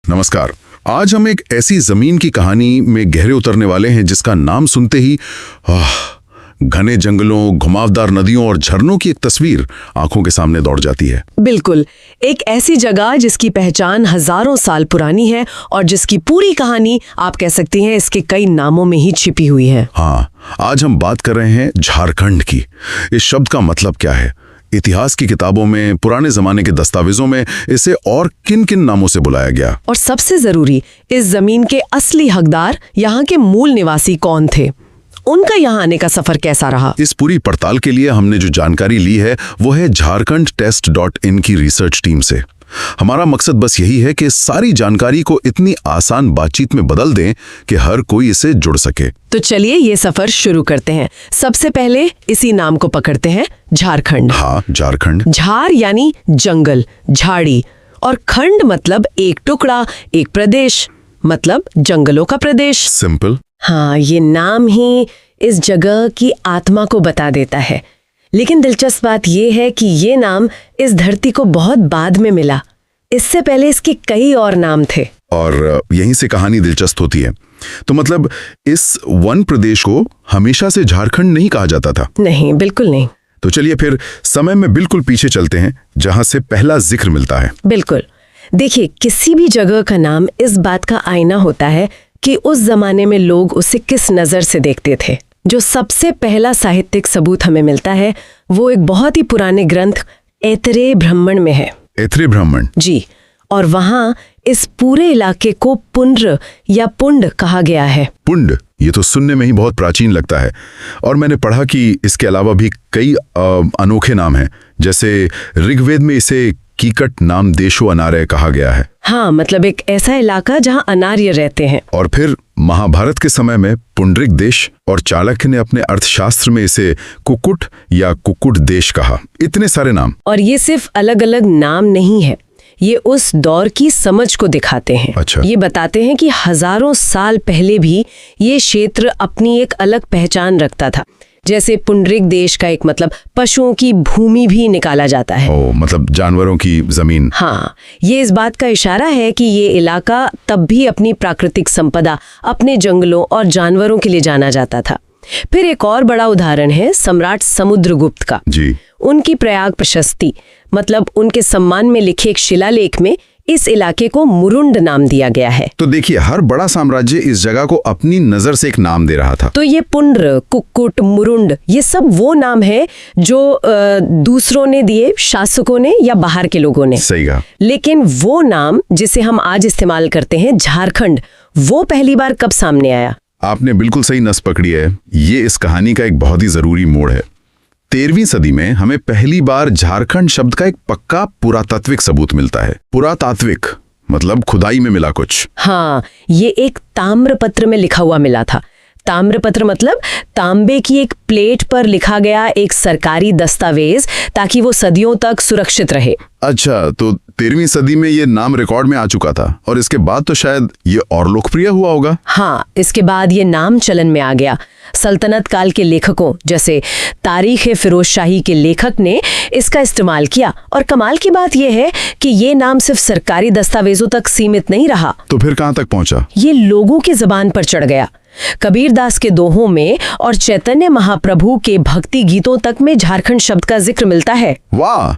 नमस्कार। आज हम एक ऐसी जमीन की कहानी में गहरे उतरने वाले हैं जिसका नाम सुनते ही घने जंगलों, घुमावदार नदियों और झरनों की एक तस्वीर आंखों के सामने दौड़ जाती है। बिल्कुल, एक ऐसी जगह जिसकी पहचान हजारों साल पुरानी है और जिसकी पूरी कहानी आप कह सकती हैं इसके कई नामों में ही छिपी हुई है। हाँ, आज हम बात कर रहे हैं झारखंड की। इस शब्द का मतलब क्या है? इतिहास की किताबों में, पुराने जमाने के दस्तावेजों में इसे और किन किन नामों से बुलाया गया? और सबसे जरूरी, इस जमीन के असली हकदार, यहाँ के मूल निवासी कौन थे, उनका यहाँ आने का सफर कैसा रहा? इस पूरी पड़ताल के लिए हमने जो जानकारी ली है वो है jharkhandtest.in की रिसर्च टीम से। हमारा मकसद बस यही है कि सारी जानकारी को इतनी आसान बातचीत में बदल दें कि हर कोई इससे जुड़ सके। तो चलिए ये सफर शुरू करते हैं। सबसे पहले इसी नाम को पकड़ते हैं, झारखंड। हाँ, झारखंड। झार यानी जंगल, झाड़ी, और खंड मतलब एक टुकड़ा, एक प्रदेश, मतलब जंगलों का प्रदेश। सिंपल। हाँ, ये नाम ही इस जगह की आत्मा को बता देता है। लेकिन दिलचस्प बात यह है कि ये नाम इस धरती को बहुत बाद में मिला। इससे पहले इसके कई और नाम थे। और यहीं से कहानी दिलचस्प होती है। तो मतलब इस वन प्रदेश को हमेशा से झारखंड नहीं कहा जाता था? नहीं, बिल्कुल नहीं। तो चलिए फिर समय में बिल्कुल पीछे चलते हैं, जहां से पहला जिक्र मिलता है। बिल्कुल। देखिए, किसी भी जगह का नाम इस बात का आईना होता है कि उस जमाने में लोग उसे किस नजर से देखते थे। जो सबसे पहला साहित्यिक सबूत हमें मिलता है वो एक बहुत ही पुराने ग्रंथ ऐतरेय ब्राह्मण में है। ऐतरेय ब्राह्मण? जी। और वहां इस पूरे इलाके को पुंड्र या पुंड कहा गया है। पुंड? ये तो सुनने में ही बहुत प्राचीन लगता है। और मैंने पढ़ा कि इसके अलावा भी कई अनोखे नाम हैं। जैसे ऋग्वेद में इसे कीकट नाम देशो अनार्य कहा गया है। हाँ, मतलब एक ऐसा इलाका जहाँ अनार्य रहते हैं। और फिर महाभारत के समय में पुंडरिक देश, और चाणक्य ने अपने अर्थशास्त्र में इसे कुकुट या कुकुट देश कहा। इतने सारे नाम। और ये सिर्फ अलग अलग नाम नहीं है, ये उस दौर की समझ को दिखाते हैं। अच्छा। ये बताते हैं कि हजारों साल पहले भी ये क्षेत्र अपनी एक अलग पहचान रखता था। जैसे पुंडरिक देश का एक मतलब पशुओं की भूमि भी निकाला जाता है। मतलब जानवरों की जमीन। हाँ, ये इस बात का इशारा है कि ये इलाका तब भी अपनी प्राकृतिक संपदा, अपने जंगलों और जानवरों के लिए जाना जाता था। फिर एक और बड़ा उदाहरण है सम्राट समुद्रगुप्त का। जी। उनकी प्रयाग प्रशस्ति, मतलब उनके सम्मान में लिखे एक शिलालेख में इस इलाके को मुरुंड नाम दिया गया है। तो देखिए, हर बड़ा साम्राज्य इस जगह को अपनी नजर से एक नाम दे रहा था। तो ये पुंड्र, कुक्कुट, मुरुंड, ये सब वो नाम है जो दूसरों ने दिए, शासकों ने या बाहर के लोगों ने। सही कहा। लेकिन वो नाम जिसे हम आज इस्तेमाल करते हैं, झारखंड, वो पहली बार कब सामने आया? आपने बिल्कुल सही नस पकड़ी है। ये इस कहानी का एक बहुत ही जरूरी मोड़ है। 13वीं सदी में हमें पहली बार झारखंड शब्द का एक पक्का पुरातात्विक सबूत मिलता है। पुरातात्विक मतलब खुदाई में मिला कुछ। हाँ, ये एक ताम्रपत्र में लिखा हुआ मिला था। ताम्रपत्र मतलब तांबे की एक प्लेट पर लिखा गया एक सरकारी दस्तावेज, ताकि वो सदियों तक सुरक्षित रहे। अच्छा, तो 13वीं सदी में ये नाम रिकॉर्ड में आ चुका था, और इसके बाद तो शायद ये और लोकप्रिय हुआ होगा। हाँ, इसके बाद ये नाम चलन में आ गया। सल्तनत काल के लेखकों जैसे तारीख-ए-फिरोजशाही के लेखक ने इसका इस्तेमाल किया। और कमाल की बात यह है कि ये नाम सिर्फ सरकारी दस्तावेजों तक सीमित नहीं रहा। तो फिर कहाँ तक पहुंचा? ये लोगों की जुबान पर चढ़ गया। कबीरदास के दोहों में और चैतन्य महाप्रभु के भक्ति गीतों तक में झारखंड शब्द का जिक्र मिलता है। वाह!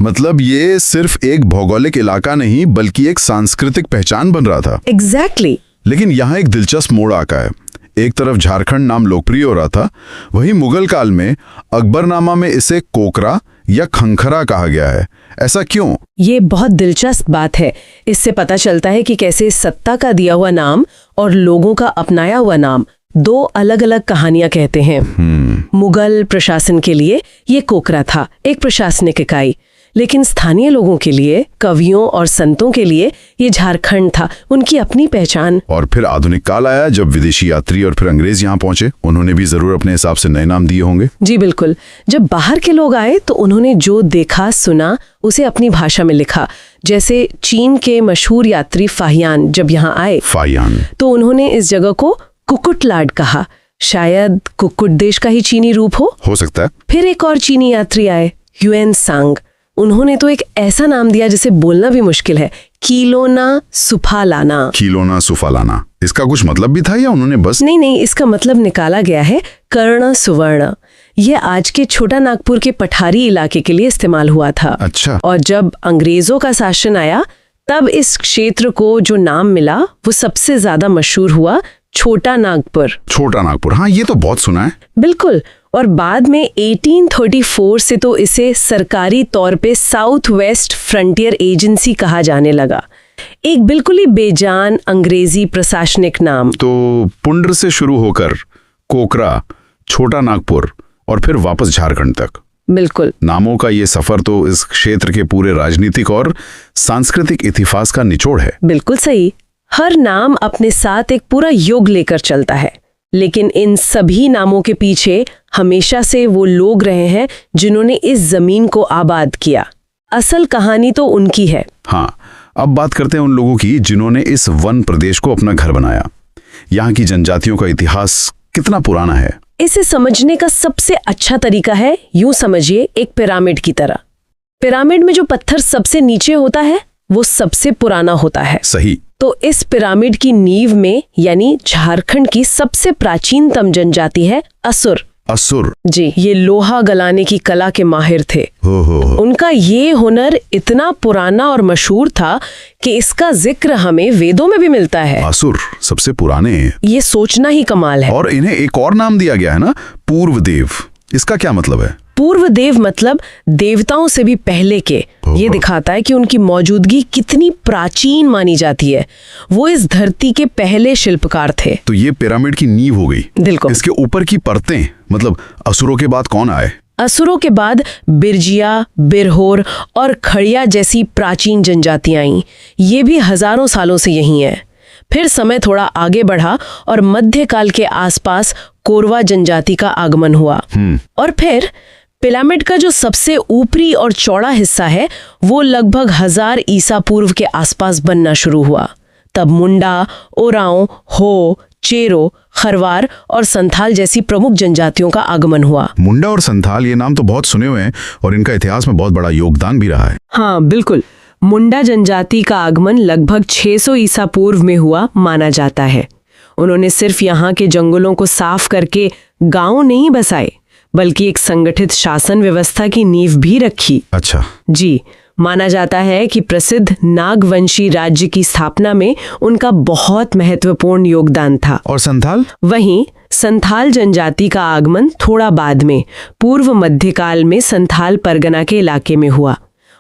मतलब ये सिर्फ एक भौगोलिक इलाका नहीं बल्कि एक सांस्कृतिक पहचान बन रहा था। एग्जैक्टली। लेकिन यहाँ एक दिलचस्प मोड़ आका है। एक तरफ झारखंड नाम लोकप्रिय हो रहा था, वहीं मुगल काल में अकबरनामा में इसे कोकरा या खंखरा कहा गया है। ऐसा क्यों? ये बहुत दिलचस्प बात है। इससे पता चलता है कि कैसे सत्ता का दिया हुआ नाम और लोगों का अपनाया हुआ नाम दो अलग अलग कहानियां कहते हैं। मुगल प्रशासन के लिए ये कोकरा था, एक प्रशासनिक इकाई, लेकिन स्थानीय लोगों के लिए, कवियों और संतों के लिए ये झारखंड था, उनकी अपनी पहचान। और फिर आधुनिक काल आया जब विदेशी यात्री और फिर अंग्रेज यहाँ पहुंचे। उन्होंने भी जरूर अपने हिसाब से नए नाम दिए होंगे। जी बिल्कुल। जब बाहर के लोग आए तो उन्होंने जो देखा सुना उसे अपनी भाषा में लिखा। जैसे चीन के मशहूर यात्री फाहियान जब यहाँ आए, फाहियान, तो उन्होंने इस जगह को कुकुटलाड कहा। शायद कुकुट देश का ही चीनी रूप हो सकता है। फिर एक और चीनी यात्री आए, ह्यूएन सांग। उन्होंने तो एक ऐसा नाम दिया जिसे बोलना भी मुश्किल है, कीलोना सुफालाना। खिलौना सुफालाना, इसका कुछ मतलब भी था या उन्होंने बस? नहीं, इसका मतलब निकाला गया है कर्ण सुवर्ण। ये आज के छोटा नागपुर के पठारी इलाके के लिए इस्तेमाल हुआ था। अच्छा। और जब अंग्रेजों का शासन आया तब इस क्षेत्र को जो नाम मिला वो सबसे ज्यादा मशहूर हुआ छोटा नागपुर। छोटा नागपुर, हाँ ये तो बहुत सुना है। बिल्कुल। और बाद में 1834 से तो इसे सरकारी तौर पे साउथ वेस्ट फ्रंटियर एजेंसी कहा जाने लगा। एक बिल्कुल ही बेजान अंग्रेजी प्रशासनिक नाम। तो पुंड्र से शुरू होकर कोकरा, छोटा नागपुर और फिर वापस झारखंड तक। बिल्कुल। नामों का ये सफर तो इस क्षेत्र के पूरे राजनीतिक और सांस्कृतिक इतिहास का निचोड़ है। बिल्कुल सही। हर नाम अपने साथ एक पूरा युग लेकर चलता है, लेकिन इन सभी नामों के पीछे हमेशा से वो लोग रहे हैं जिन्होंने इस जमीन को आबाद किया। असल कहानी तो उनकी है। हाँ, अब बात करते हैं उन लोगों की जिन्होंने इस वन प्रदेश को अपना घर बनाया। यहाँ की जनजातियों का इतिहास कितना पुराना है? इसे समझने का सबसे अच्छा तरीका है यूं समझिए, एक पिरामिड की तरह। पिरामिड में जो पत्थर सबसे नीचे होता है वो सबसे पुराना होता है। सही। तो इस पिरामिड की नींव में यानी झारखंड की सबसे प्राचीनतम जनजाति है असुर। असुर? जी, ये लोहा गलाने की कला के माहिर थे। हो। उनका ये हुनर इतना पुराना और मशहूर था कि इसका जिक्र हमें वेदों में भी मिलता है। असुर सबसे पुराने हैं। ये सोचना ही कमाल है। और इन्हें एक और नाम दिया गया है ना, पूर्व देव। इसका क्या मतलब है? पूर्व देव मतलब देवताओं से भी पहले के। ये दिखाता है कि उनकी मौजूदगी कितनी प्राचीन मानी जाती है। वो इस धरती के पहले शिल्पकार थे। तो ये पिरामिड की नींव हो गई। बिल्कुल। इसके ऊपर की परतें, मतलब असुरों के बाद कौन आए? असुरों के बाद बिरजिया, बिरहोर और खड़िया जैसी प्राचीन जनजातियां आईं। ये भी हजारों सालों से यही हैं। फिर समय थोड़ा आगे बढ़ा और मध्यकाल के आसपास कोरवा जनजाति का आगमन हुआ। और फिर पिरामिड का जो सबसे ऊपरी और चौड़ा हिस्सा है वो लगभग 1000 ईसा पूर्व के आसपास बनना शुरू हुआ। तब मुंडा, ओरांव, हो, चेरो, खरवार और संथाल जैसी प्रमुख जनजातियों का आगमन हुआ। मुंडा और संथाल, ये नाम तो बहुत सुने हुए हैं और इनका इतिहास में बहुत बड़ा योगदान भी रहा है। हाँ बिल्कुल। मुंडा जनजाति का आगमन लगभग 600 ईसा पूर्व में हुआ माना जाता है। उन्होंने सिर्फ यहाँ के जंगलों को साफ करके गांव नहीं बसाए, बल्कि एक संगठित शासन व्यवस्था की नींव भी रखी। अच्छा। जी, माना जाता है कि प्रसिद्ध नागवंशी राज्य की स्थापना में उनका बहुत महत्वपूर्ण योगदान था। और संथाल? वहीं संथाल जनजाति का आगमन थोड़ा बाद में पूर्व मध्यकाल में संथाल परगना के इलाके में हुआ।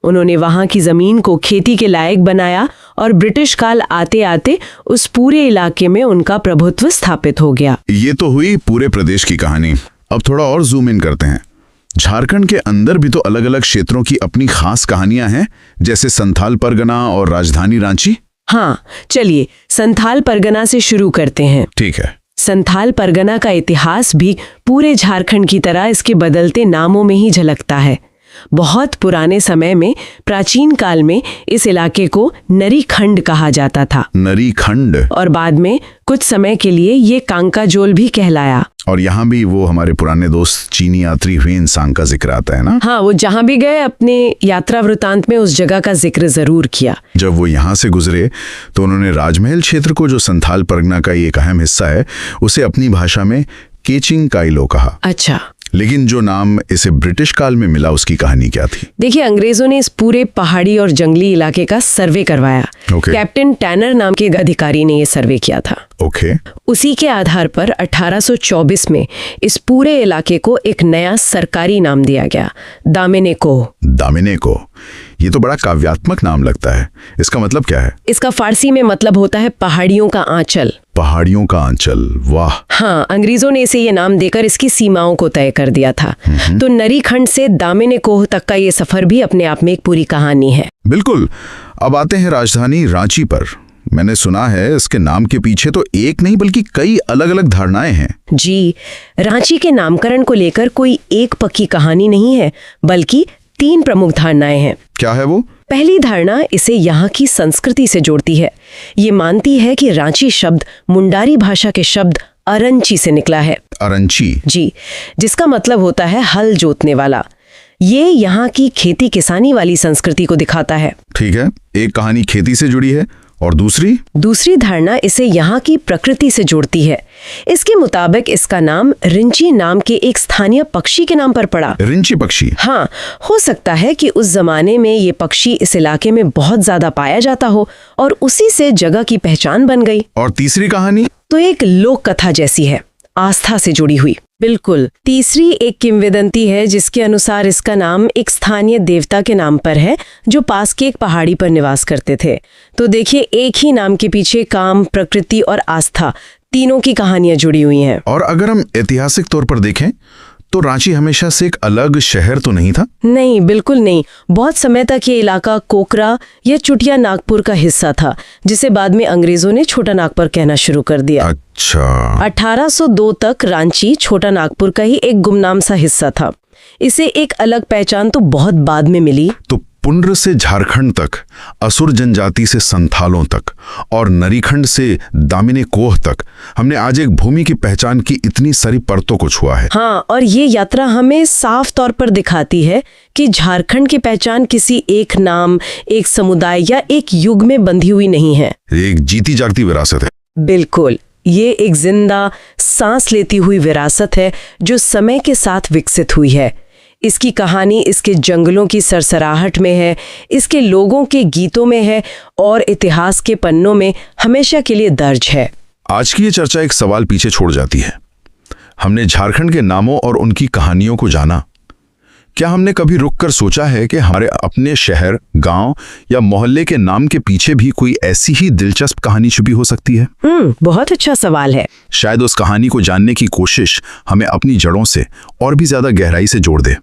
उन्होंने वहां की जमीन को खेती के लायक बनाया और ब्रिटिश काल आते आते उस पूरे इलाके में उनका प्रभुत्व स्थापित हो गया। ये तो हुई पूरे प्रदेश की कहानी। अब थोड़ा और जूम इन करते हैं। झारखंड के अंदर भी तो अलग अलग क्षेत्रों की अपनी खास कहानियां हैं, जैसे संथाल परगना और राजधानी रांची। हाँ, चलिए संथाल परगना से शुरू करते हैं। ठीक है। संथाल परगना का इतिहास भी पूरे झारखंड की तरह इसके बदलते नामों में ही झलकता है। बहुत पुराने समय में, प्राचीन काल में, इस इलाके को नरीखंड कहा जाता था। नरीखंड? और बाद में कुछ समय के लिए ये कांकाजोल भी कहलाया। और यहाँ भी वो हमारे पुराने दोस्त चीनी यात्री ह्वेनसांग का जिक्र आता है ना? हाँ, वो जहाँ भी गए अपने यात्रा वृतांत में उस जगह का जिक्र जरूर किया। जब वो यहाँ से गुजरे तो उन्होंने राजमहल क्षेत्र को, जो संथाल परगना का एक अहम हिस्सा है, उसे अपनी भाषा में केचिंग काइलो कहा। अच्छा। लेकिन जो नाम इसे ब्रिटिश काल में मिला, उसकी कहानी क्या थी? देखिए, अंग्रेजों ने इस पूरे पहाड़ी और जंगली इलाके का सर्वे करवाया। कैप्टन टैनर नाम के एक अधिकारी ने ये सर्वे किया था। उसी के आधार पर 1824 में इस पूरे इलाके को एक नया सरकारी नाम दिया गया, दामिनेको। दामिनेको, ये तो बड़ा काव्यात्मक नाम लगता है। इसका मतलब क्या है? इसका फारसी में मतलब होता है पहाड़ियों का आंचल। पहाड़ियों का आंचल, वाह। हाँ, अंग्रेजों ने इसे ये नाम देकर इसकी सीमाओं को तय कर दिया था। तो नरीखंड से दामिनेकोह तक का ये सफर भी अपने आप में एक पूरी कहानी है। बिल्कुल। अब आते हैं राजधानी रांची पर। मैंने सुना है इसके नाम के पीछे तो एक नहीं बल्कि कई अलग अलग धारणाएं हैं। जी, रांची के नामकरण को लेकर कोई एक पक्की कहानी नहीं है, बल्कि 3 प्रमुख धारणाएं हैं। क्या है वो? पहली धारणा इसे यहाँ की संस्कृति से जोड़ती है। ये मानती है कि रांची शब्द मुंडारी भाषा के शब्द अरंची से निकला है। अरंची? जी, जिसका मतलब होता है हल जोतने वाला। ये यहाँ की खेती किसानी वाली संस्कृति को दिखाता है। ठीक है, एक कहानी खेती से जुड़ी है और दूसरी धारणा इसे यहाँ की प्रकृति से जोड़ती है। इसके मुताबिक इसका नाम रिंची नाम के एक स्थानीय पक्षी के नाम पर पड़ा। रिंची पक्षी? हाँ, हो सकता है कि उस जमाने में ये पक्षी इस इलाके में बहुत ज्यादा पाया जाता हो और उसी से जगह की पहचान बन गई। और तीसरी कहानी तो एक लोक कथा जैसी है, आस्था से जुड़ी हुई। बिल्कुल, तीसरी एक किंवदंती है जिसके अनुसार इसका नाम एक स्थानीय देवता के नाम पर है जो पास की एक पहाड़ी पर निवास करते थे। तो देखिए, एक ही नाम के पीछे काम, प्रकृति और आस्था, तीनों की कहानियां जुड़ी हुई हैं। और अगर हम ऐतिहासिक तौर पर देखें तो रांची हमेशा से एक अलग शहर तो नहीं था? नहीं, बिल्कुल नहीं। बहुत समय तक ये इलाका कोकरा या चुटिया नागपुर का हिस्सा था, जिसे बाद में अंग्रेजों ने छोटा नागपुर कहना शुरू कर दिया। अच्छा। 1802 तक रांची छोटा नागपुर का ही एक गुमनाम सा हिस्सा था। इसे एक अलग पहचान तो बहुत बाद में मिली। तो पुंड्र से झारखंड तक, असुर जनजाति से संथालों तक और नरीखंड से दामिनी कोह तक हमने आज एक भूमि की पहचान की इतनी सारी परतों को छुआ है। हाँ, और ये यात्रा हमें साफ तौर पर दिखाती है कि झारखंड की पहचान किसी एक नाम, एक समुदाय या एक युग में बंधी हुई नहीं है। एक जीती जागती विरासत है। बिल्कुल, ये एक जिंदा, सांस लेती हुई विरासत है जो समय के साथ विकसित हुई है। इसकी कहानी इसके जंगलों की सरसराहट में है, इसके लोगों के गीतों में है और इतिहास के पन्नों में हमेशा के लिए दर्ज है। आज की ये चर्चा एक सवाल पीछे छोड़ जाती है। हमने झारखंड के नामों और उनकी कहानियों को जाना। क्या हमने कभी रुककर सोचा है कि हमारे अपने शहर, गांव या मोहल्ले के नाम के पीछे भी कोई ऐसी ही दिलचस्प कहानी छुपी हो सकती है? बहुत अच्छा सवाल है। शायद उस कहानी को जानने की कोशिश हमें अपनी जड़ों से और भी ज्यादा गहराई से जोड़ दे।